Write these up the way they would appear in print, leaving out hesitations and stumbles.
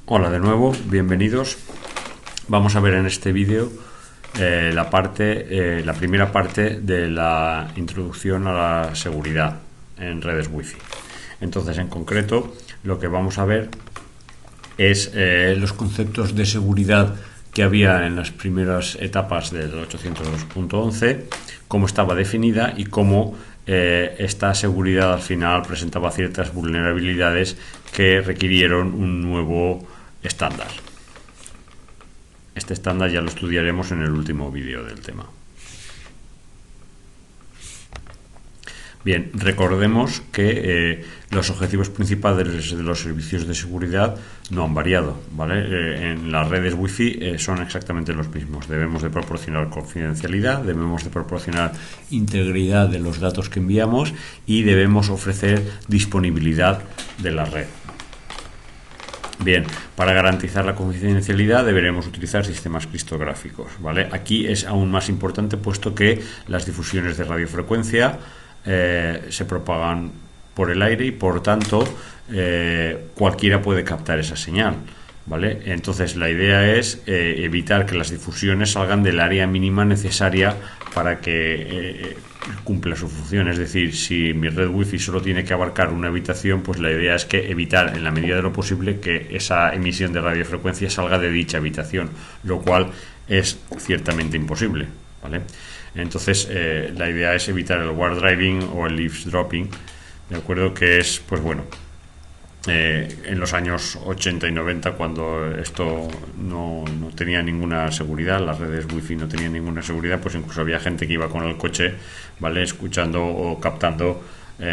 Hola de nuevo, bienvenidos. Vamos a ver en este vídeo la primera parte de la introducción a la seguridad en redes Wi-Fi. Entonces, en concreto, lo que vamos a ver es los conceptos de seguridad que había en las primeras etapas del 802.11, cómo estaba definida y cómo esta seguridad al final presentaba ciertas vulnerabilidades que requirieron un nuevo estándar. Este estándar ya lo estudiaremos en el último vídeo del tema. Bien, recordemos que los objetivos principales de los servicios de seguridad no han variado, ¿vale? En las redes Wi-Fi son exactamente los mismos. Debemos de proporcionar confidencialidad, debemos de proporcionar integridad de los datos que enviamos y debemos ofrecer disponibilidad de la red. Bien, para garantizar la confidencialidad deberemos utilizar sistemas criptográficos, ¿vale? Aquí es aún más importante puesto que las difusiones de radiofrecuencia se propagan por el aire y por tanto cualquiera puede captar esa señal, ¿vale? Entonces la idea es evitar que las difusiones salgan del área mínima necesaria para que cumpla su función. Es decir, si mi red Wi-Fi solo tiene que abarcar una habitación, pues la idea es que evitar en la medida de lo posible que esa emisión de radiofrecuencia salga de dicha habitación, lo cual es ciertamente imposible, ¿vale? Entonces la idea es evitar el wire driving o el eavesdropping, ¿de acuerdo? Que es, pues bueno, en los años 80 y 90, cuando esto no tenía ninguna seguridad, las redes Wi-Fi no tenían ninguna seguridad, pues incluso había gente que iba con el coche, ¿vale?, escuchando o captando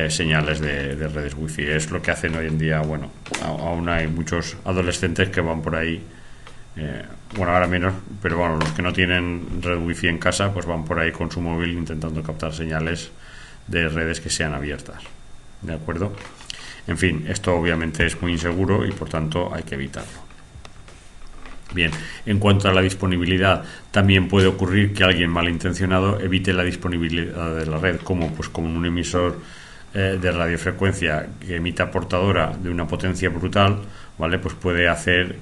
señales de redes Wi-Fi. Es lo que hacen hoy en día. Bueno, aún hay muchos adolescentes que van por ahí, bueno, ahora menos, pero bueno, los que no tienen red Wi-Fi en casa, pues van por ahí con su móvil intentando captar señales de redes que sean abiertas, ¿de acuerdo? En fin, esto obviamente es muy inseguro y por tanto hay que evitarlo. Bien, en cuanto a la disponibilidad, también puede ocurrir que alguien malintencionado evite la disponibilidad de la red, como un emisor de radiofrecuencia que emita portadora de una potencia brutal, ¿vale? Pues puede hacer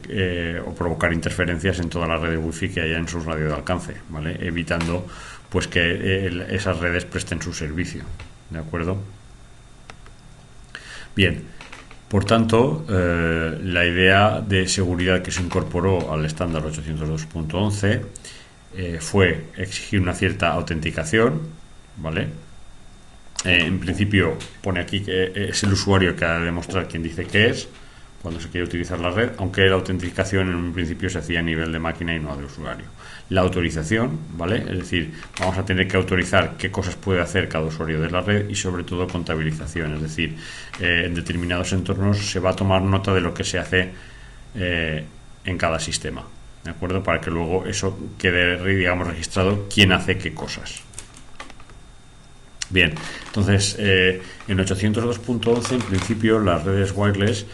o provocar interferencias en todas las redes Wi-Fi que haya en su radio de alcance, ¿vale? Evitando pues que esas redes presten su servicio, ¿de acuerdo? Bien, por tanto, la idea de seguridad que se incorporó al estándar 802.11 fue exigir una cierta autenticación, ¿vale? En principio pone aquí que es el usuario que ha de demostrar quién dice que es cuando se quiere utilizar la red, aunque la autenticación en un principio se hacía a nivel de máquina y no de usuario. La autorización, ¿vale? Es decir, vamos a tener que autorizar qué cosas puede hacer cada usuario de la red y sobre todo contabilización, es decir, en determinados entornos se va a tomar nota de lo que se hace en cada sistema, ¿de acuerdo? Para que luego eso quede, digamos, registrado quién hace qué cosas. Bien, entonces en 802.11 en principio las redes wireless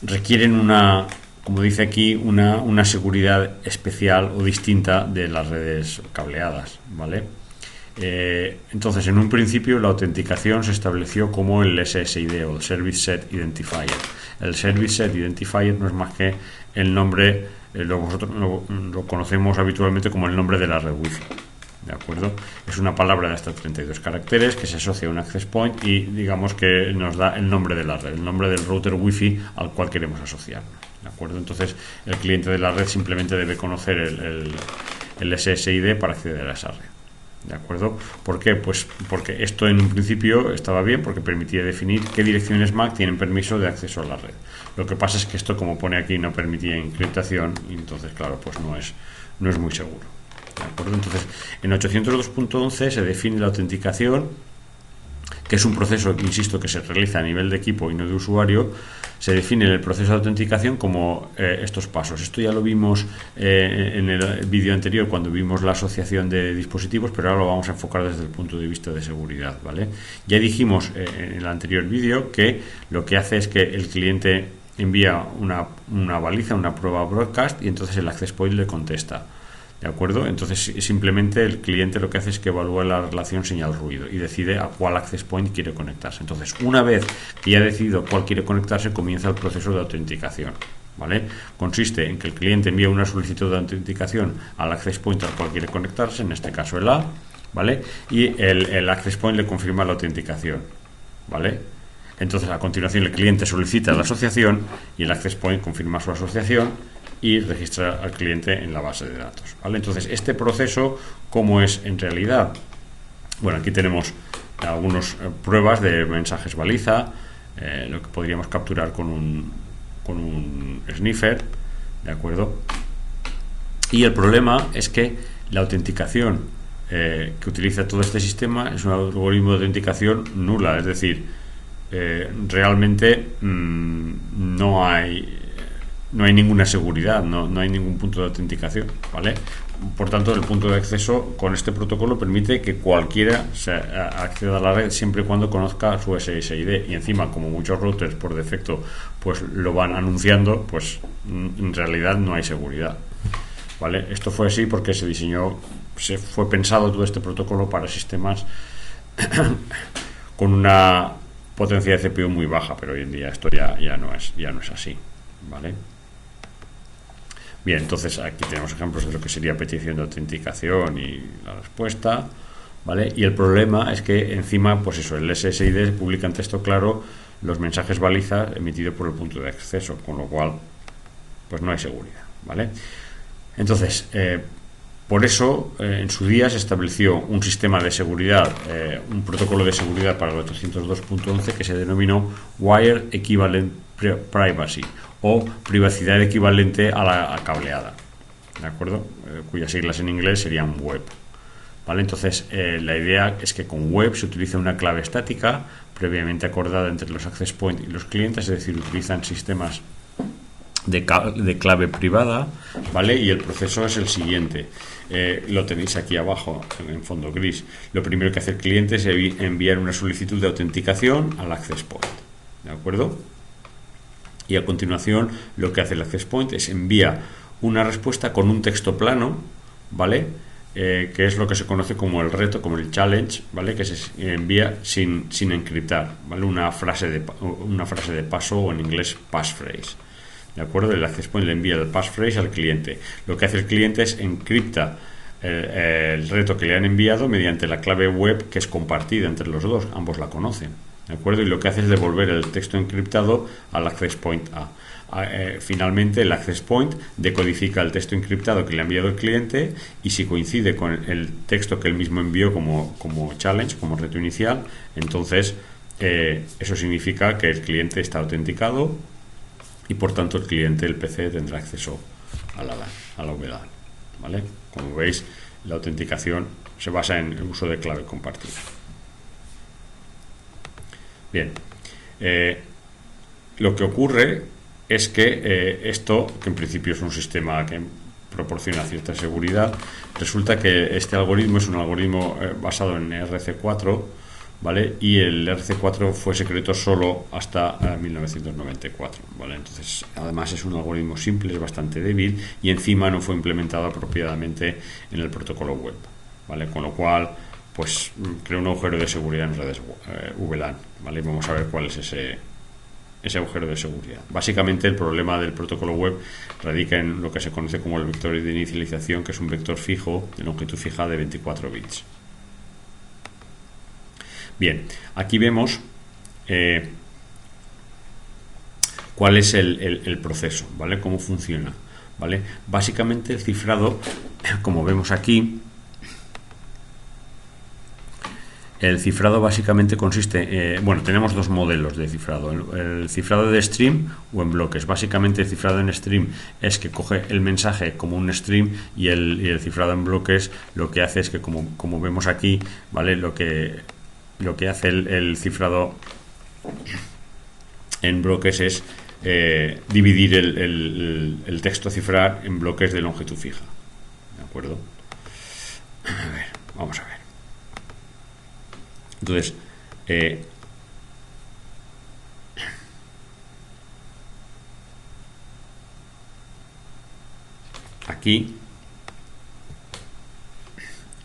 requieren una, como dice aquí, una seguridad especial o distinta de las redes cableadas, ¿vale? Entonces, en un principio la autenticación se estableció como el SSID o el Service Set Identifier. El Service Set Identifier no es más que el nombre, nosotros lo conocemos habitualmente como el nombre de la red Wi-Fi, ¿de acuerdo? Es una palabra de hasta 32 caracteres que se asocia a un access point y digamos que nos da el nombre de la red, el nombre del router Wi-Fi al cual queremos asociarnos, ¿de acuerdo? Entonces el cliente de la red simplemente debe conocer el SSID para acceder a esa red, ¿de acuerdo? ¿Por qué? Pues porque esto en un principio estaba bien porque permitía definir qué direcciones MAC tienen permiso de acceso a la red. Lo que pasa es que esto, como pone aquí, no permitía encriptación y entonces, claro, pues no es muy seguro, ¿de acuerdo? Entonces, en 802.11 se define la autenticación, que es un proceso, insisto, que se realiza a nivel de equipo y no de usuario. Se define el proceso de autenticación como estos pasos. Esto ya lo vimos en el vídeo anterior cuando vimos la asociación de dispositivos, pero ahora lo vamos a enfocar desde el punto de vista de seguridad, ¿vale? Ya dijimos en el anterior vídeo que lo que hace es que el cliente envía una baliza, una prueba broadcast, y entonces el access point le contesta, ¿De acuerdo? Entonces simplemente el cliente lo que hace es que evalúa la relación señal-ruido y decide a cuál access point quiere conectarse. Entonces, una vez que ya ha decidido a cuál quiere conectarse, comienza el proceso de autenticación. ¿Vale? Consiste en que el cliente envía una solicitud de autenticación al access point al cual quiere conectarse, en este caso el A, ¿vale? Y el access point le confirma la autenticación, ¿vale? Entonces, a continuación, el cliente solicita la asociación y el access point confirma su asociación y registra al cliente en la base de datos, ¿vale? Entonces, este proceso, ¿cómo es en realidad? Bueno, aquí tenemos algunas pruebas de mensajes baliza, lo que podríamos capturar con un sniffer, ¿de acuerdo? Y el problema es que la autenticación que utiliza todo este sistema es un algoritmo de autenticación nula, es decir, realmente no hay ninguna seguridad, no hay ningún punto de autenticación, ¿vale? Por tanto, el punto de acceso con este protocolo permite que cualquiera acceda a la red siempre y cuando conozca su SSID, y encima, como muchos routers por defecto pues lo van anunciando, pues en realidad no hay seguridad, ¿vale? Esto fue así porque se fue pensado todo este protocolo para sistemas con una potencia de CPU muy baja, pero hoy en día esto ya no es así, ¿vale? Bien, entonces aquí tenemos ejemplos de lo que sería petición de autenticación y la respuesta, ¿vale? Y el problema es que encima, pues eso, el SSID publica en texto claro los mensajes baliza emitidos por el punto de acceso, con lo cual, pues no hay seguridad, ¿vale? Entonces, por eso, en su día se estableció un sistema de seguridad, un protocolo de seguridad para el 802.11 que se denominó Wire Equivalent Privacy, o privacidad equivalente a la cableada, ¿de acuerdo? Cuyas siglas en inglés serían web, ¿vale? Entonces, la idea es que con web se utiliza una clave estática previamente acordada entre los access point y los clientes, es decir, utilizan sistemas de clave privada, ¿vale? Y el proceso es el siguiente. Lo tenéis aquí abajo en fondo gris. Lo primero que hace el cliente es enviar una solicitud de autenticación al access point, ¿de acuerdo? Y a continuación lo que hace el access point es envía una respuesta con un texto plano, ¿vale? Que es lo que se conoce como el reto, como el challenge, ¿vale? Que se envía sin encriptar, ¿vale? Una frase de paso, o en inglés passphrase, ¿de acuerdo? El access point le envía el passphrase al cliente. Lo que hace el cliente es encripta el reto que le han enviado mediante la clave web, que es compartida entre los dos, ambos la conocen, ¿de acuerdo? Y lo que hace es devolver el texto encriptado al access point A. Finalmente, el access point decodifica el texto encriptado que le ha enviado el cliente, y si coincide con el texto que él mismo envió como challenge, como reto inicial, entonces eso significa que el cliente está autenticado y por tanto el cliente, el PC, tendrá acceso a la LAN, a la VLAN, ¿vale? Como veis, la autenticación se basa en el uso de clave compartida. Bien, lo que ocurre es que esto, que en principio es un sistema que proporciona cierta seguridad, resulta que este algoritmo es un algoritmo basado en RC4, ¿vale? Y el RC4 fue secreto solo hasta 1994, ¿vale? Entonces, además es un algoritmo simple, es bastante débil, y encima no fue implementado apropiadamente en el protocolo web, ¿vale? Con lo cual, pues crea un agujero de seguridad en redes VLAN, ¿vale? Vamos a ver cuál es ese agujero de seguridad. Básicamente, el problema del protocolo web radica en lo que se conoce como el vector de inicialización, que es un vector fijo de longitud fija de 24 bits. Bien, aquí vemos cuál es el proceso, ¿vale? Cómo funciona, ¿vale? Básicamente el cifrado, como vemos aquí, el cifrado básicamente consiste, bueno, tenemos dos modelos de cifrado, el cifrado de stream o en bloques. Básicamente el cifrado en stream es que coge el mensaje como un stream, y el cifrado en bloques lo que hace es que, como vemos aquí, ¿vale? Lo que hace el cifrado en bloques es dividir el texto a cifrar en bloques de longitud fija, ¿de acuerdo? A ver, vamos a ver. Entonces, aquí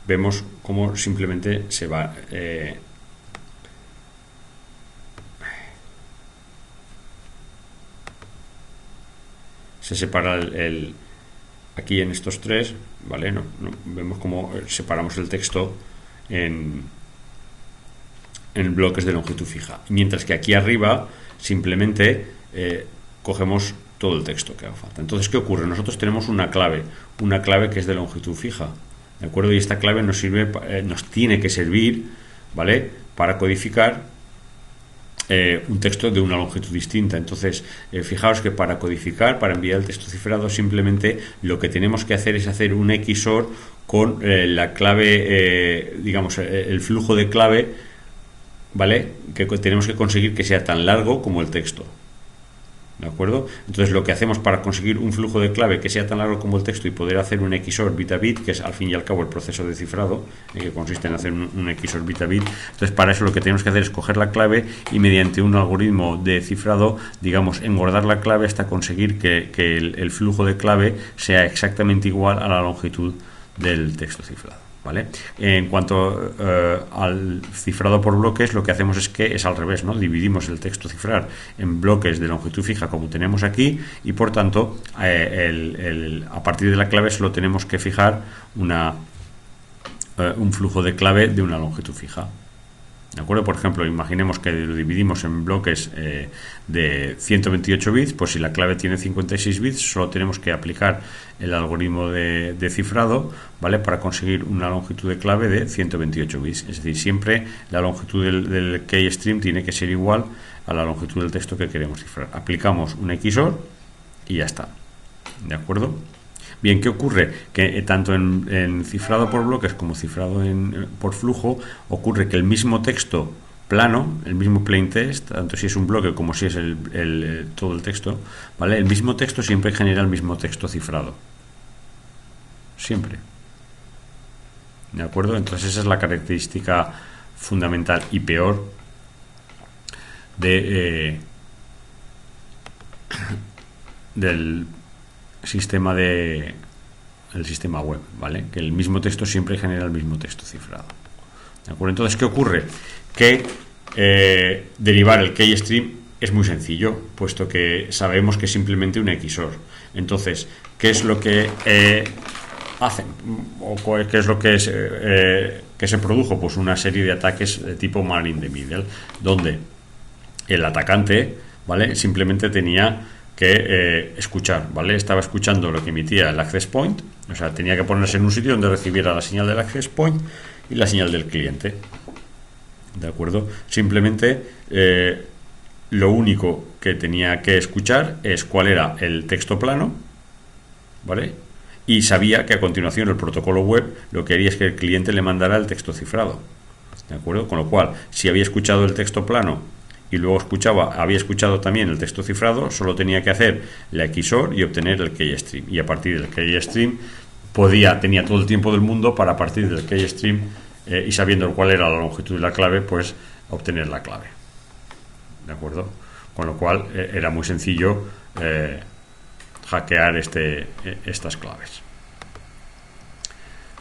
vemos cómo simplemente se va se separa aquí en estos tres, ¿vale? Vemos cómo separamos el texto en bloques de longitud fija, mientras que aquí arriba simplemente cogemos todo el texto que haga falta. Entonces, ¿qué ocurre? Nosotros tenemos una clave que es de longitud fija, ¿de acuerdo? Y esta clave nos tiene que servir, ¿vale?, para codificar un texto de una longitud distinta. Entonces, fijaos que para codificar, para enviar el texto cifrado, simplemente lo que tenemos que hacer es hacer un XOR con la clave, digamos, el flujo de clave, ¿vale?, que tenemos que conseguir que sea tan largo como el texto. ¿De acuerdo? Entonces, lo que hacemos para conseguir un flujo de clave que sea tan largo como el texto y poder hacer un XOR bit a bit, que es al fin y al cabo el proceso de cifrado, que consiste en hacer un XOR bit a bit. Entonces, para eso lo que tenemos que hacer es coger la clave y mediante un algoritmo de cifrado, digamos, engordar la clave hasta conseguir que el flujo de clave sea exactamente igual a la longitud del texto cifrado, ¿vale? En cuanto al cifrado por bloques, lo que hacemos es al revés, ¿no? Dividimos el texto cifrar en bloques de longitud fija como tenemos aquí y por tanto a partir de la clave solo tenemos que fijar un flujo de clave de una longitud fija. ¿De acuerdo? Por ejemplo, imaginemos que lo dividimos en bloques de 128 bits, pues si la clave tiene 56 bits, solo tenemos que aplicar el algoritmo de cifrado, ¿vale?, para conseguir una longitud de clave de 128 bits. Es decir, siempre la longitud del keystream tiene que ser igual a la longitud del texto que queremos cifrar. Aplicamos un XOR y ya está. ¿De acuerdo? Bien, ¿qué ocurre? Que tanto en cifrado por bloques como cifrado por flujo ocurre que el mismo texto plano, el mismo plain text, tanto si es un bloque como si es todo el texto, ¿vale?, el mismo texto siempre genera el mismo texto cifrado. Siempre. ¿De acuerdo? Entonces esa es la característica fundamental y peor del sistema el sistema web, ¿vale?, que el mismo texto siempre genera el mismo texto cifrado. ¿De acuerdo? Entonces, ¿qué ocurre? Que derivar el keystream es muy sencillo, puesto que sabemos que es simplemente un XOR. Entonces, ¿qué es lo que hacen? ¿O qué es lo que se produjo? Pues una serie de ataques de tipo man in the middle, donde el atacante, ¿vale?, simplemente tenía que escuchar, ¿vale? Estaba escuchando lo que emitía el access point, o sea, tenía que ponerse en un sitio donde recibiera la señal del access point y la señal del cliente. ¿De acuerdo? Simplemente lo único que tenía que escuchar es cuál era el texto plano, ¿vale? Y sabía que a continuación el protocolo web lo que haría es que el cliente le mandara el texto cifrado. ¿De acuerdo? Con lo cual, si había escuchado el texto plano y luego había escuchado también el texto cifrado, solo tenía que hacer la XOR y obtener el keystream. Y a partir del keystream tenía todo el tiempo del mundo para, a partir del keystream y sabiendo cuál era la longitud de la clave, pues obtener la clave. ¿De acuerdo? Con lo cual era muy sencillo hackear estas claves.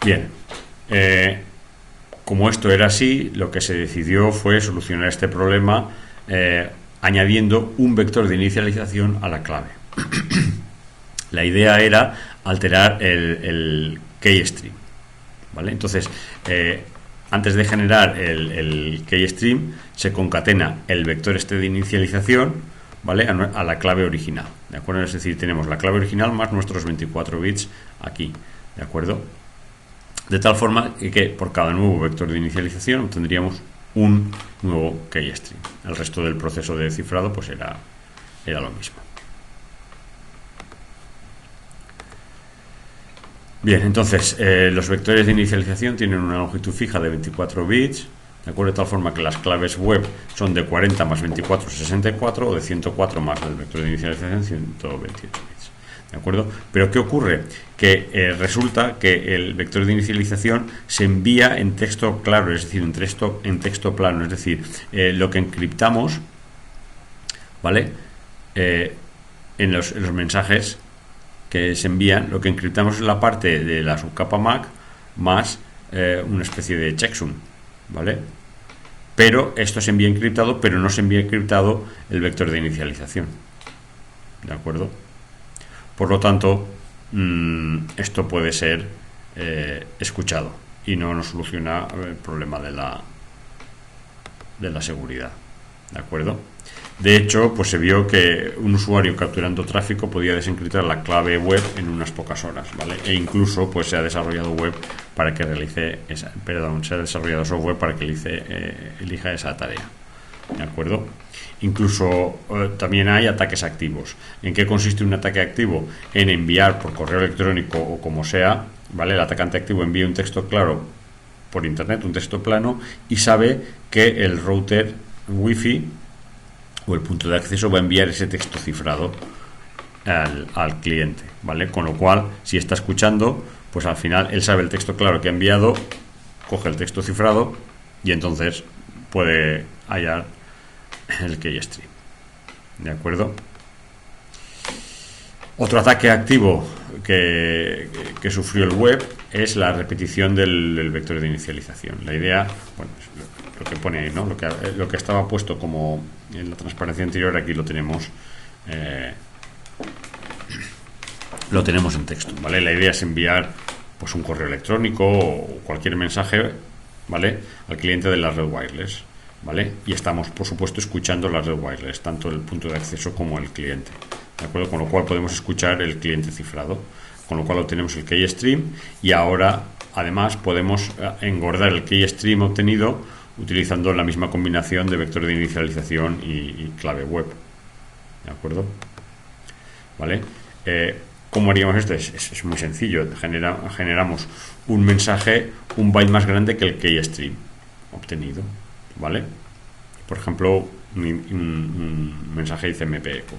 Bien. Como esto era así, lo que se decidió fue solucionar este problema añadiendo un vector de inicialización a la clave. La idea era alterar el keystream, ¿vale? Entonces, antes de generar el keystream, se concatena el vector de inicialización, ¿vale?, a la clave original, ¿de acuerdo? Es decir, tenemos la clave original más nuestros 24 bits aquí, ¿de acuerdo? De tal forma que por cada nuevo vector de inicialización obtendríamos un nuevo keystream. El resto del proceso de cifrado pues era lo mismo. Bien, entonces los vectores de inicialización tienen una longitud fija de 24 bits, ¿de acuerdo? De tal forma que las claves web son de 40 más 24, 64, o de 104 más el vector de inicialización, 128 bits. ¿De acuerdo? Pero ¿qué ocurre? Que resulta que el vector de inicialización se envía en texto claro, es decir, en texto plano, es decir, lo que encriptamos, ¿vale?, en los mensajes que se envían, lo que encriptamos es la parte de la subcapa MAC más una especie de checksum, ¿vale? Pero esto se envía encriptado, pero no se envía encriptado el vector de inicialización, ¿de acuerdo? Por lo tanto, esto puede ser escuchado y no nos soluciona el problema de la seguridad, ¿de acuerdo? De hecho, pues se vio que un usuario capturando tráfico podía desencriptar la clave web en unas pocas horas, ¿vale? E incluso pues se ha desarrollado software para que elija esa tarea, ¿de acuerdo? Incluso también hay ataques activos. ¿En qué consiste un ataque activo? En enviar por correo electrónico o como sea, ¿vale? El atacante activo envía un texto claro por internet, un texto plano, y sabe que el router Wi-Fi o el punto de acceso va a enviar ese texto cifrado al cliente, ¿vale? Con lo cual, si está escuchando, pues al final él sabe el texto claro que ha enviado, coge el texto cifrado y entonces puede hallar el keystream, ¿de acuerdo? Otro ataque activo que sufrió el web es la repetición del vector de inicialización. La idea, bueno, lo que pone ahí, ¿no? Lo que estaba puesto como en la transparencia anterior, aquí lo tenemos en texto, ¿vale? La idea es enviar pues un correo electrónico o cualquier mensaje, ¿vale?, al cliente de la red wireless, ¿vale? Y estamos, por supuesto, escuchando la red wireless, tanto el punto de acceso como el cliente, ¿de acuerdo? Con lo cual podemos escuchar el cliente cifrado, con lo cual obtenemos el keystream y ahora, además, podemos engordar el keystream obtenido utilizando la misma combinación de vector de inicialización y clave web, ¿de acuerdo? ¿Vale? ¿Cómo haríamos esto? Es muy sencillo. Generamos un mensaje un byte más grande que el keystream obtenido, ¿vale? Por ejemplo, un mensaje ICMP echo,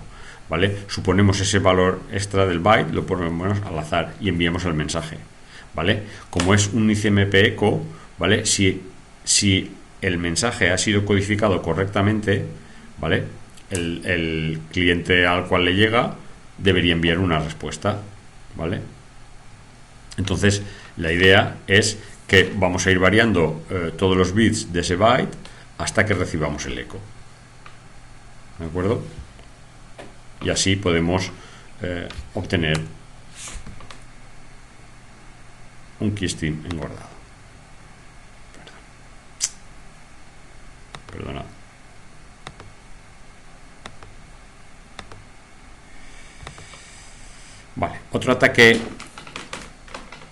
¿vale? Suponemos ese valor extra del byte, lo ponemos al azar y enviamos el mensaje, ¿vale? Como es un ICMP echo, ¿vale? Si el mensaje ha sido codificado correctamente, ¿vale?, el cliente al cual le llega debería enviar una respuesta, ¿vale? Entonces, la idea es que vamos a ir variando todos los bits de ese byte hasta que recibamos el eco, ¿de acuerdo? Y así podemos obtener un keystream engordado. Perdona. Vale, otro ataque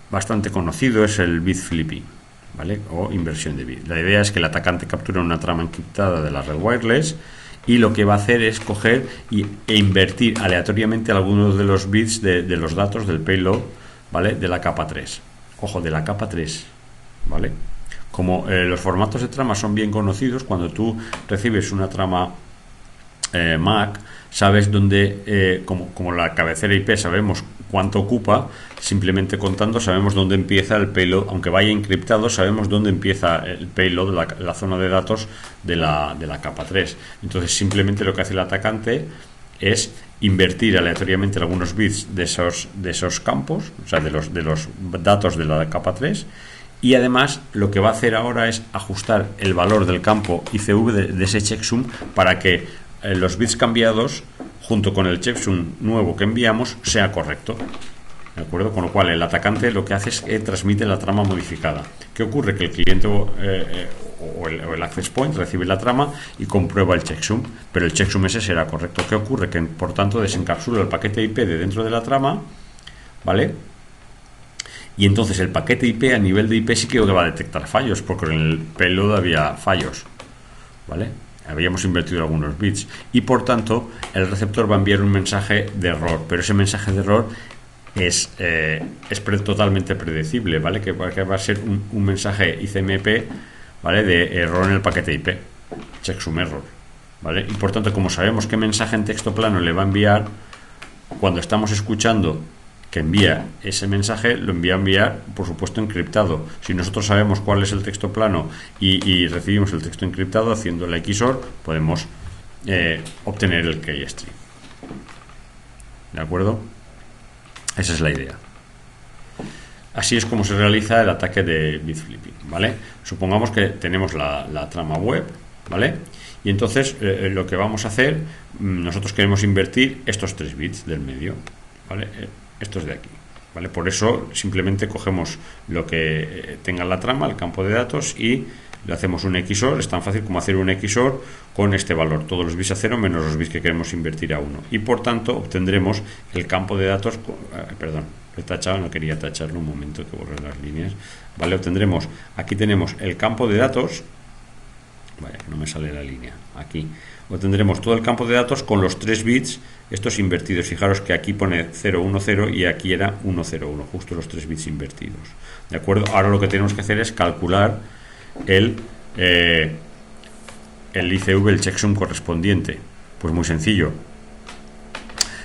bastante conocido es el bit flipping, ¿vale?, o inversión de bit. La idea es que el atacante captura una trama encriptada de la red wireless y lo que va a hacer es coger e invertir aleatoriamente algunos de los bits de los datos del payload, ¿vale?, de la capa 3. Ojo, de la capa 3, ¿vale? Como los formatos de trama son bien conocidos, cuando tú recibes una trama MAC, sabes dónde, como la cabecera IP sabemos cuánto ocupa, simplemente contando sabemos dónde empieza el payload, aunque vaya encriptado, sabemos dónde empieza el payload, la zona de datos de la capa 3. Entonces simplemente lo que hace el atacante es invertir aleatoriamente algunos bits de esos campos, o sea, de los datos de la capa 3, y además lo que va a hacer ahora es ajustar el valor del campo ICV de ese checksum para que los bits cambiados junto con el checksum nuevo que enviamos sea correcto, ¿de acuerdo? Con lo cual el atacante lo que hace es que transmite la trama modificada. ¿Qué ocurre? Que el cliente o el access point recibe la trama y comprueba el checksum, pero el checksum ese será correcto. ¿Qué ocurre? Que por tanto desencapsula el paquete IP de dentro de la trama, ¿vale? Y entonces el paquete IP a nivel de IP sí que va a detectar fallos, porque en el payload había fallos, ¿vale? Habíamos invertido algunos bits y por tanto el receptor va a enviar un mensaje de error, pero ese mensaje de error es totalmente predecible, ¿vale? Que va a ser un mensaje ICMP, ¿vale?, de error en el paquete IP, checksum error, ¿vale? Y por tanto, como sabemos qué mensaje en texto plano le va a enviar, cuando estamos escuchando que envía ese mensaje, lo envía a enviar, por supuesto, encriptado. Si nosotros sabemos cuál es el texto plano y recibimos el texto encriptado, haciendo la XOR, podemos obtener el keystream, ¿de acuerdo? Esa es la idea. así es como se realiza el ataque de bit flipping, ¿vale? Supongamos que tenemos la trama web, ¿vale? Y entonces lo que vamos a hacer, nosotros queremos invertir estos 3 bits del medio, ¿vale? Estos de aquí, ¿vale? Por eso simplemente cogemos lo que tenga la trama, el campo de datos, y le hacemos un XOR. Es tan fácil como hacer un XOR con este valor, todos los bits a 0 menos los bits que queremos invertir a 1, y por tanto obtendremos el campo de datos, perdón, he tachado, no quería tacharlo, un momento que borré las líneas, ¿vale? Obtendremos, aquí tenemos el campo de datos, vaya que no me sale la línea, aquí obtendremos todo el campo de datos con los 3 bits estos invertidos. Fijaros que aquí pone 0, 1, 0 y aquí era 1, 0, 1, justo los 3 bits invertidos, ¿de acuerdo? Ahora lo que tenemos que hacer es calcular el ICV, el checksum correspondiente. Pues muy sencillo,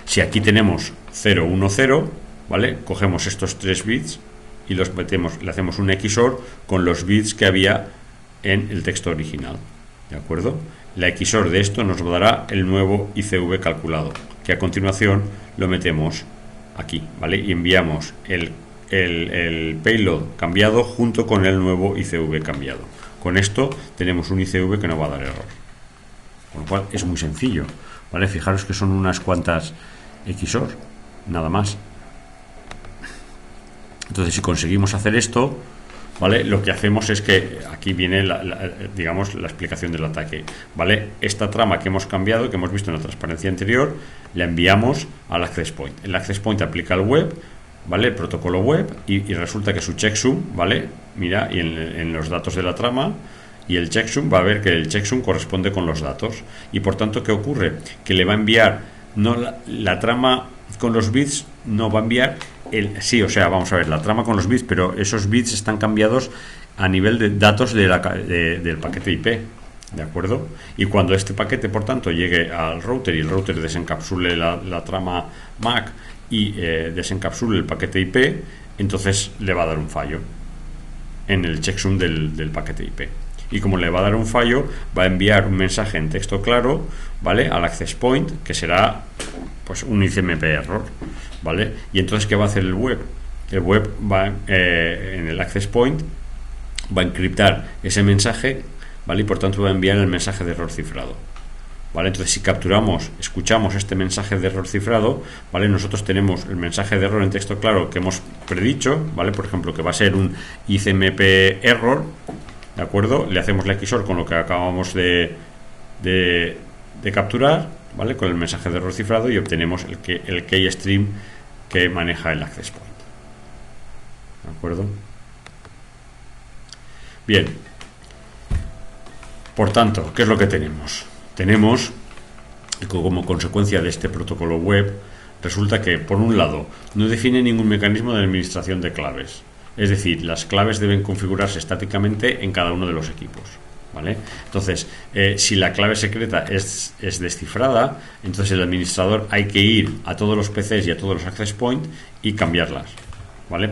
si aquí tenemos 0, 1, 0, ¿vale? Cogemos estos 3 bits y los metemos, le hacemos un XOR con los bits que había en el texto original, ¿de acuerdo? La XOR de esto nos dará el nuevo ICV calculado, que a continuación lo metemos aquí, ¿vale? Y enviamos el payload cambiado junto con el nuevo ICV cambiado. Con esto tenemos un ICV que no va a dar error, con lo cual es muy sencillo, ¿vale? Fijaros que son unas cuantas XOR, nada más. Entonces, si conseguimos hacer esto, ¿vale? Lo que hacemos es que aquí viene digamos la explicación del ataque, ¿vale? Esta trama que hemos cambiado, que hemos visto en la transparencia anterior, la enviamos al access point. El access point aplica el web, ¿vale? El protocolo web, y resulta que su checksum, ¿vale? Mira, y en los datos de la trama y el checksum va a ver que el checksum corresponde con los datos, y por tanto, ¿qué ocurre? Que le va a enviar, no la trama con los bits, no va a enviar sí, o sea, vamos a ver, la trama con los bits, pero esos bits están cambiados a nivel de datos del paquete IP, ¿de acuerdo? Y cuando este paquete, por tanto, llegue al router y el router desencapsule la trama MAC y desencapsule el paquete IP, entonces le va a dar un fallo en el checksum del paquete IP. Y como le va a dar un fallo, va a enviar un mensaje en texto claro, ¿vale? Al access point, que será pues un ICMP error, ¿vale? Y entonces, ¿qué va a hacer el web? El web va en el access point, va a encriptar ese mensaje, ¿vale? Y por tanto va a enviar el mensaje de error cifrado, ¿vale? Entonces, si escuchamos este mensaje de error cifrado, ¿vale? Nosotros tenemos el mensaje de error en texto claro que hemos predicho, ¿vale? Por ejemplo, que va a ser un ICMP error, ¿de acuerdo? Le hacemos la XOR con lo que acabamos de capturar, ¿vale? Con el mensaje de error cifrado, y obtenemos el keystream que maneja el access point, ¿de acuerdo? Bien, por tanto, ¿qué es lo que tenemos? Tenemos, como consecuencia de este protocolo web, resulta que, por un lado, no define ningún mecanismo de administración de claves. Es decir, las claves deben configurarse estáticamente en cada uno de los equipos, ¿vale? Entonces, si la clave secreta es descifrada, entonces el administrador hay que ir a todos los PCs y a todos los access points y cambiarlas, ¿vale?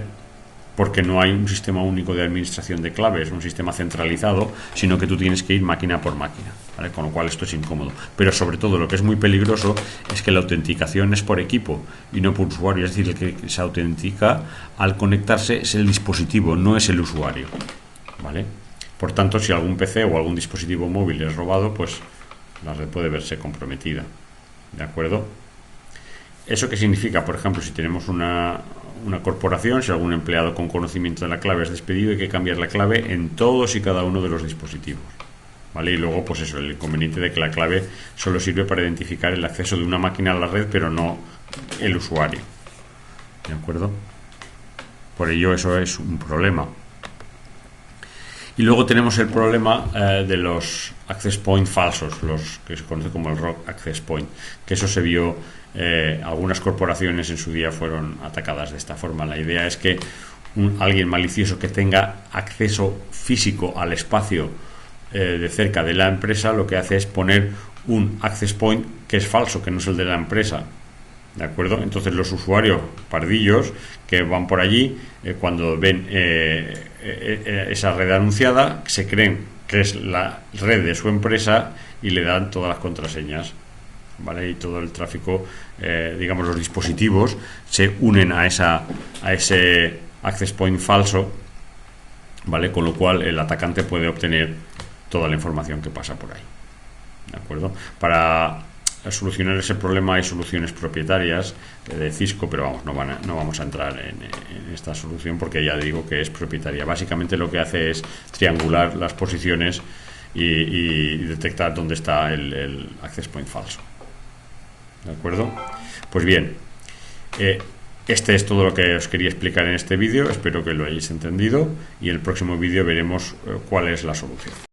Porque no hay un sistema único de administración de claves, un sistema centralizado, sino que tú tienes que ir máquina por máquina, ¿vale? Con lo cual esto es incómodo. Pero sobre todo, lo que es muy peligroso es que la autenticación es por equipo y no por usuario. Es decir, el que se autentica al conectarse es el dispositivo, no es el usuario, ¿vale? Por tanto, si algún PC o algún dispositivo móvil es robado, pues la red puede verse comprometida, ¿de acuerdo? ¿Eso qué significa? Por ejemplo, si tenemos una corporación, si algún empleado con conocimiento de la clave es despedido, hay que cambiar la clave en todos y cada uno de los dispositivos, ¿vale? Y luego, pues eso, el inconveniente de que la clave solo sirve para identificar el acceso de una máquina a la red, pero no el usuario, ¿de acuerdo? Por ello, eso es un problema. Y luego tenemos el problema de los access point falsos, los que se conoce como el rogue access point, que eso se vio, algunas corporaciones en su día fueron atacadas de esta forma. La idea es que alguien malicioso que tenga acceso físico al espacio de cerca de la empresa, lo que hace es poner un access point que es falso, que no es el de la empresa, ¿de acuerdo? Entonces los usuarios pardillos que van por allí, cuando ven esa red anunciada, se creen que es la red de su empresa y le dan todas las contraseñas, ¿vale? Y todo el tráfico, digamos, los dispositivos se unen a ese access point falso, ¿vale? Con lo cual el atacante puede obtener toda la información que pasa por ahí, ¿de acuerdo? Para solucionar ese problema hay soluciones propietarias de Cisco, pero vamos, no vamos a entrar en esta solución porque ya digo que es propietaria. Básicamente lo que hace es triangular las posiciones y detectar dónde está el access point falso, ¿de acuerdo? Pues bien, este es todo lo que os quería explicar en este vídeo. Espero que lo hayáis entendido y en el próximo vídeo veremos cuál es la solución.